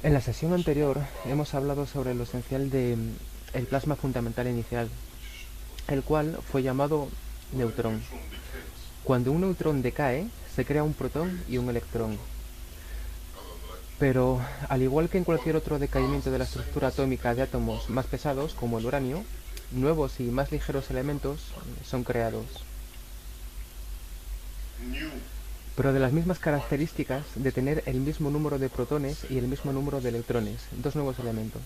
En la sesión anterior hemos hablado sobre lo esencial de el plasma fundamental inicial, el cual fue llamado neutrón. Cuando un neutrón decae, se crea un protón y un electrón. Pero, al igual que en cualquier otro decaimiento de la estructura atómica de átomos más pesados, como el uranio, nuevos y más ligeros elementos son creados. Pero de las mismas características de tener el mismo número de protones y el mismo número de electrones, dos nuevos elementos.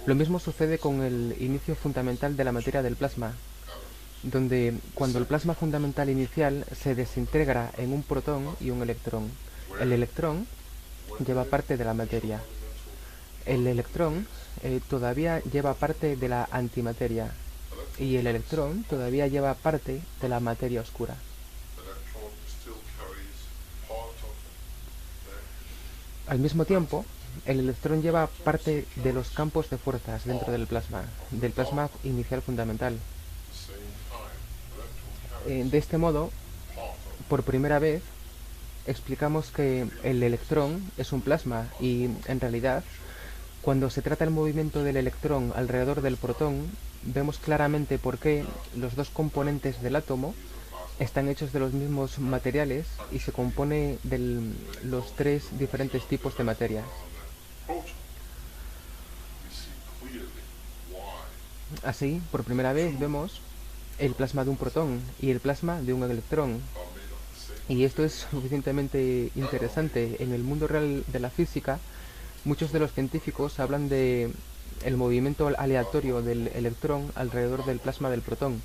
Lo mismo sucede con el inicio fundamental de la materia del plasma, donde cuando el plasma fundamental inicial se desintegra en un protón y un electrón, el electrón lleva parte de la materia. El electrón todavía lleva parte de la antimateria y el electrón todavía lleva parte de la materia oscura. Al mismo tiempo, el electrón lleva parte de los campos de fuerzas dentro del plasma inicial fundamental. De este modo, por primera vez, explicamos que el electrón es un plasma y, en realidad, cuando se trata el movimiento del electrón alrededor del protón, vemos claramente por qué los dos componentes del átomo están hechos de los mismos materiales y se compone de los tres diferentes tipos de materias. Así, por primera vez vemos el plasma de un protón y el plasma de un electrón. Y esto es suficientemente interesante. En el mundo real de la física, muchos de los científicos hablan de el movimiento aleatorio del electrón alrededor del plasma del protón.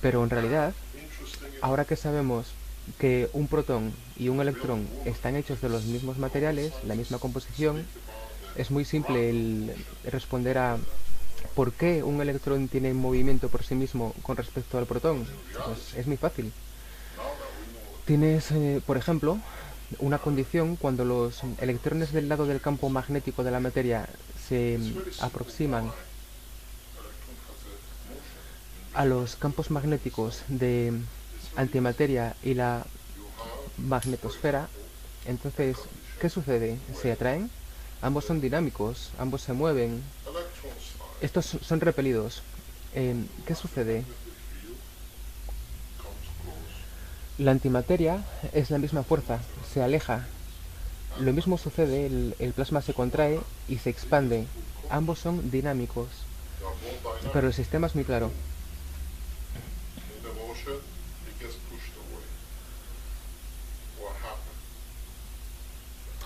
Pero en realidad, ahora que sabemos que un protón y un electrón están hechos de los mismos materiales, la misma composición, es muy simple el responder a por qué un electrón tiene movimiento por sí mismo con respecto al protón. Pues es muy fácil. Tienes, por ejemplo, una condición cuando los electrones del lado del campo magnético de la materia se aproximan a los campos magnéticos de antimateria y la magnetosfera. Entonces, ¿qué sucede? ¿Se atraen? Ambos son dinámicos, ambos se mueven. Estos son repelidos. ¿Qué sucede? La antimateria es la misma fuerza, se aleja. Lo mismo sucede, el plasma se contrae y se expande. Ambos son dinámicos. Pero el sistema es muy claro.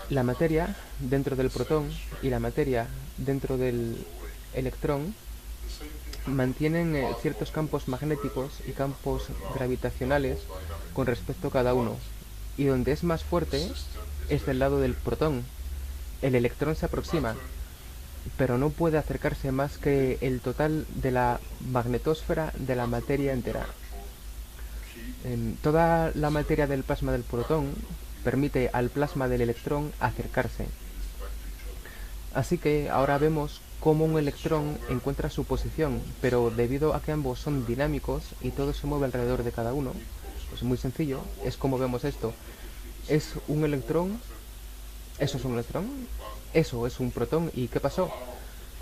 La materia dentro del protón y la materia dentro del electrón mantienen ciertos campos magnéticos y campos gravitacionales con respecto a cada uno. Y donde es más fuerte es del lado del protón. El electrón se aproxima, pero no puede acercarse más que el total de la magnetosfera de la materia entera. Toda la materia del plasma del protón permite al plasma del electrón acercarse. Así que ahora vemos cómo un electrón encuentra su posición, pero debido a que ambos son dinámicos y todo se mueve alrededor de cada uno, pues muy sencillo, es como vemos esto. Es un electrón, eso es un electrón, eso es un protón, ¿y qué pasó?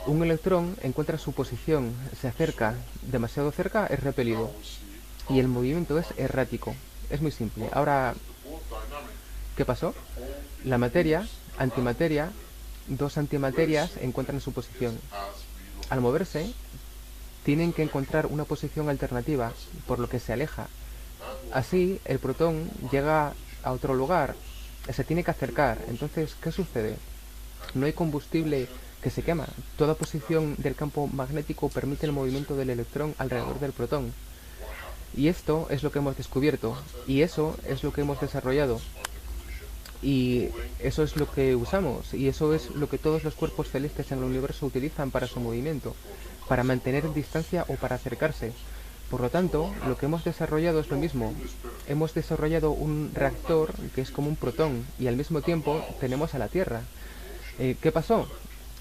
Un electrón encuentra su posición, se acerca, demasiado cerca es repelido, y el movimiento es errático. Es muy simple. Ahora, ¿qué pasó? La materia, antimateria, dos antimaterias encuentran su posición. Al moverse, tienen que encontrar una posición alternativa, por lo que se aleja. Así, el protón llega a otro lugar, se tiene que acercar. Entonces, ¿qué sucede? No hay combustible que se quema. Toda posición del campo magnético permite el movimiento del electrón alrededor del protón. Y esto es lo que hemos descubierto, y eso es lo que hemos desarrollado. Y eso es lo que usamos, y eso es lo que todos los cuerpos celestes en el universo utilizan para su movimiento, para mantener distancia o para acercarse. Por lo tanto, lo que hemos desarrollado es lo mismo. Hemos desarrollado un reactor que es como un protón, y al mismo tiempo tenemos a la Tierra. ¿Qué pasó?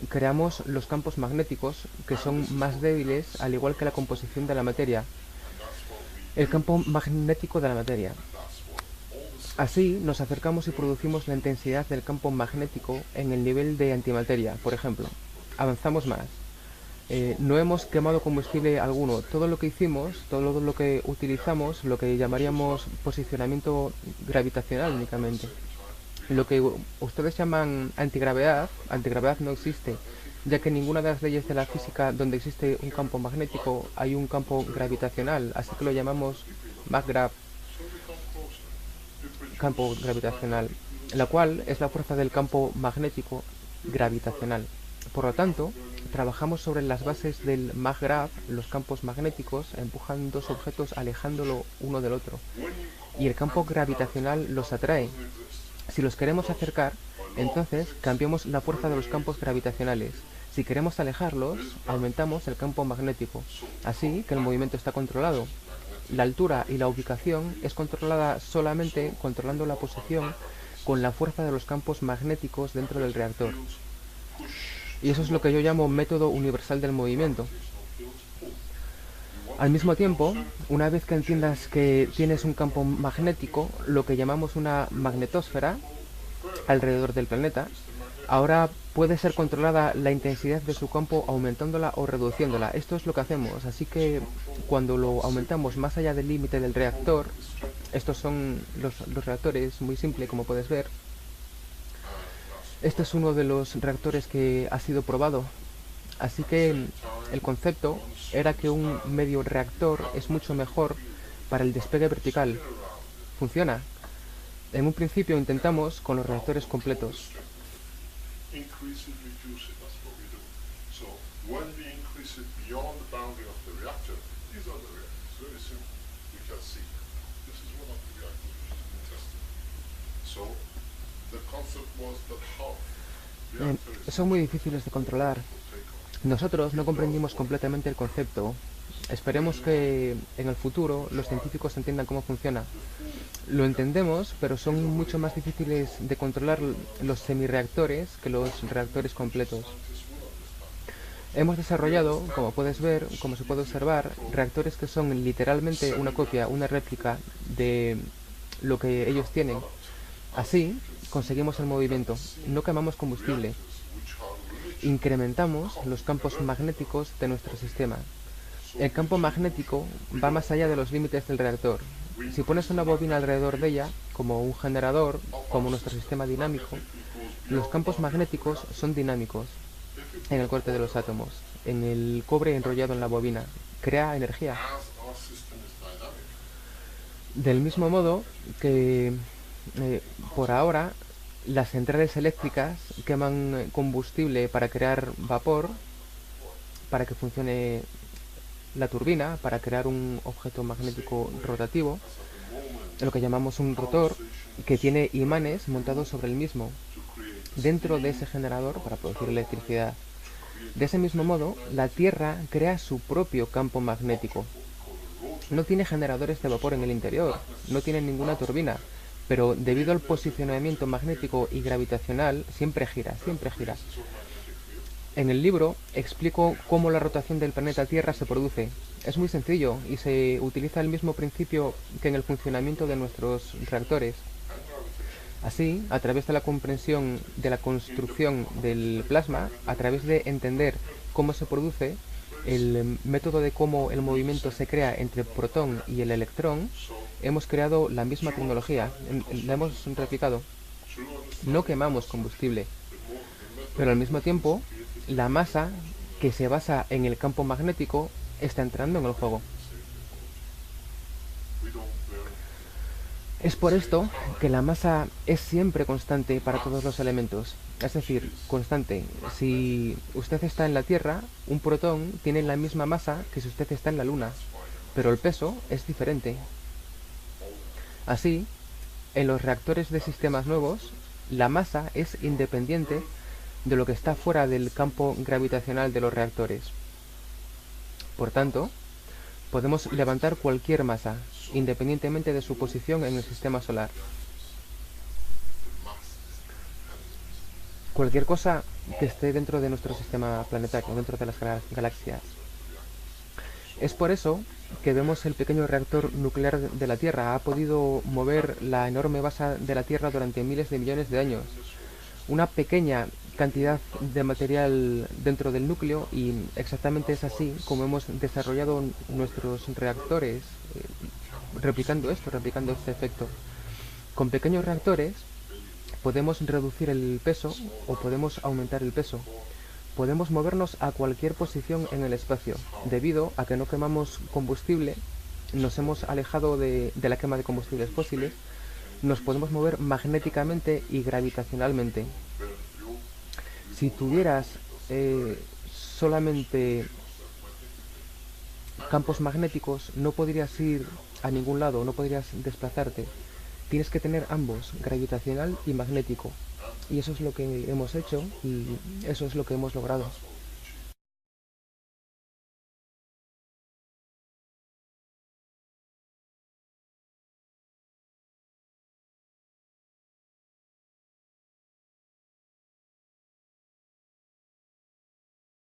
Creamos los campos magnéticos, que son más débiles, al igual que la composición de la materia. El campo magnético de la materia. Así nos acercamos y producimos la intensidad del campo magnético en el nivel de antimateria, por ejemplo. Avanzamos más. No hemos quemado combustible alguno. Todo lo que hicimos, todo lo que utilizamos, lo que llamaríamos posicionamiento gravitacional únicamente. Lo que ustedes llaman antigravedad, antigravedad no existe, ya que en ninguna de las leyes de la física donde existe un campo magnético hay un campo gravitacional, así que lo llamamos maggrav, campo gravitacional, la cual es la fuerza del campo magnético gravitacional. Por lo tanto, trabajamos sobre las bases del maggrav, los campos magnéticos empujan dos objetos alejándolo uno del otro, y el campo gravitacional los atrae. Si los queremos acercar, entonces cambiamos la fuerza de los campos gravitacionales. Si queremos alejarlos, aumentamos el campo magnético. Así que el movimiento está controlado. La altura y la ubicación es controlada solamente controlando la posición con la fuerza de los campos magnéticos dentro del reactor. Y eso es lo que yo llamo método universal del movimiento. Al mismo tiempo, una vez que entiendas que tienes un campo magnético, lo que llamamos una magnetosfera, alrededor del planeta, ahora puede ser controlada la intensidad de su campo aumentándola o reduciéndola. Esto es lo que hacemos, así que cuando lo aumentamos más allá del límite del reactor, estos son los reactores, muy simple como puedes ver. Este es uno de los reactores que ha sido probado. Así que el concepto era que un medio reactor es mucho mejor para el despegue vertical. Funciona. En un principio intentamos con los reactores completos. Son muy difíciles de controlar. Nosotros no comprendimos completamente el concepto. Esperemos que en el futuro los científicos entiendan cómo funciona. Lo entendemos, pero son mucho más difíciles de controlar los semireactores que los reactores completos. Hemos desarrollado, como puedes ver, como se puede observar, reactores que son literalmente una copia, una réplica de lo que ellos tienen. Así, conseguimos el movimiento. No quemamos combustible. Incrementamos los campos magnéticos de nuestro sistema. El campo magnético va más allá de los límites del reactor. Si pones una bobina alrededor de ella, como un generador, como nuestro sistema dinámico, los campos magnéticos son dinámicos en el corte de los átomos, en el cobre enrollado en la bobina. Crea energía. Del mismo modo que por ahora las centrales eléctricas queman combustible para crear vapor, para que funcione la turbina, para crear un objeto magnético rotativo, lo que llamamos un rotor, que tiene imanes montados sobre el mismo, dentro de ese generador para producir electricidad. De ese mismo modo, la Tierra crea su propio campo magnético. No tiene generadores de vapor en el interior, no tiene ninguna turbina, pero debido al posicionamiento magnético y gravitacional, siempre gira, siempre gira. En el libro explico cómo la rotación del planeta Tierra se produce. Es muy sencillo y se utiliza el mismo principio que en el funcionamiento de nuestros reactores. Así, a través de la comprensión de la construcción del plasma, a través de entender cómo se produce, el método de cómo el movimiento se crea entre el protón y el electrón, hemos creado la misma tecnología, la hemos replicado. No quemamos combustible, pero al mismo tiempo, la masa que se basa en el campo magnético está entrando en el juego. Es por esto que la masa es siempre constante para todos los elementos. Es decir, constante. Si usted está en la Tierra, un protón tiene la misma masa que si usted está en la Luna, pero el peso es diferente. Así, en los reactores de sistemas nuevos, la masa es independiente de lo que está fuera del campo gravitacional de los reactores. Por tanto, podemos levantar cualquier masa, independientemente de su posición en el sistema solar. Cualquier cosa que esté dentro de nuestro sistema planetario, dentro de las galaxias. Es por eso que vemos el pequeño reactor nuclear de la Tierra. Ha podido mover la enorme masa de la Tierra durante miles de millones de años. Una pequeña cantidad de material dentro del núcleo, y exactamente es así como hemos desarrollado nuestros reactores, replicando este efecto. Con pequeños reactores podemos reducir el peso o podemos aumentar el peso. Podemos movernos a cualquier posición en el espacio. Debido a que no quemamos combustible, nos hemos alejado de la quema de combustibles fósiles, nos podemos mover magnéticamente y gravitacionalmente. Si tuvieras solamente campos magnéticos, no podrías ir a ningún lado, no podrías desplazarte. Tienes que tener ambos, gravitacional y magnético. Y eso es lo que hemos hecho y eso es lo que hemos logrado.